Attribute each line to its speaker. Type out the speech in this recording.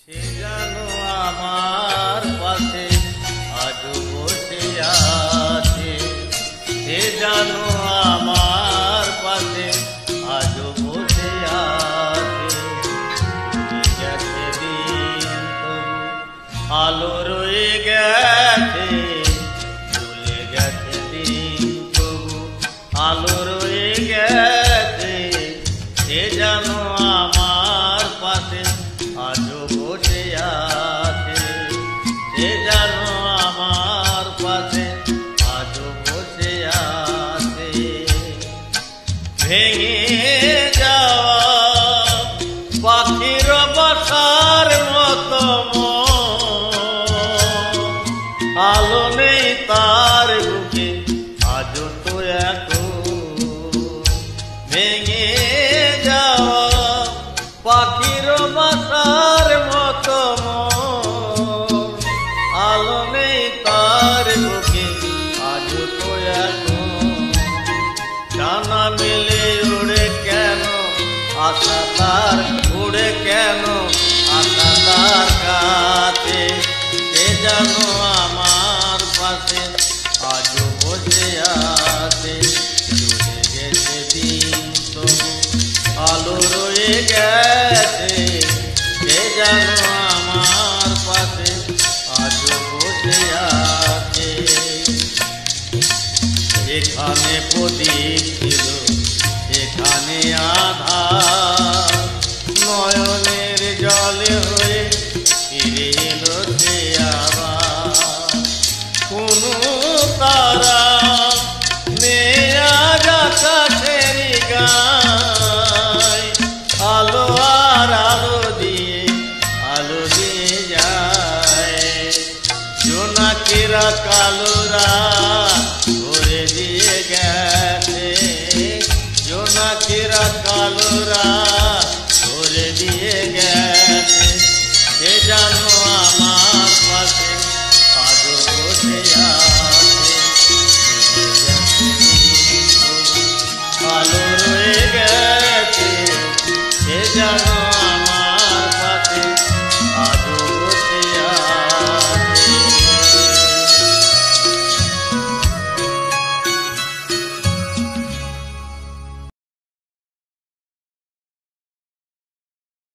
Speaker 1: সে জানো আমার পাশে আজও বসে আছে, সে জানো আমার পাশে আজও বসে আছে। গেছে দিন তবু আলো রয়ে গেছে, চলে গেছে দিন তবু আলো রয়ে গেছে। সে জানো আমার পাশে আজও বসে আছে, সে জানো আমার পাশে আজও বসে আছে। ভেঙে যাওয়া পাখির বাসার মতো আলো নেই তার বুকে আজও তো এত। ভেঙে যাওয়া পাখির বাসার মতো আলো নেই তার বুকে আজও তো এত। ডানা মেলে উড়ে কেন আশা তার, উড়ে কেন আশা তার কাছে। সে জানো আমার পাশে আজও বসে আছে, চলে গেছে দিন তবু আলো রয়ে গেছে। সে জানো আমার পাশে আজও বসে আছে। এখানে প্রদীপ ছিল এখানে আধার, নয়নের জলে হয়ে ফিরে এলো সে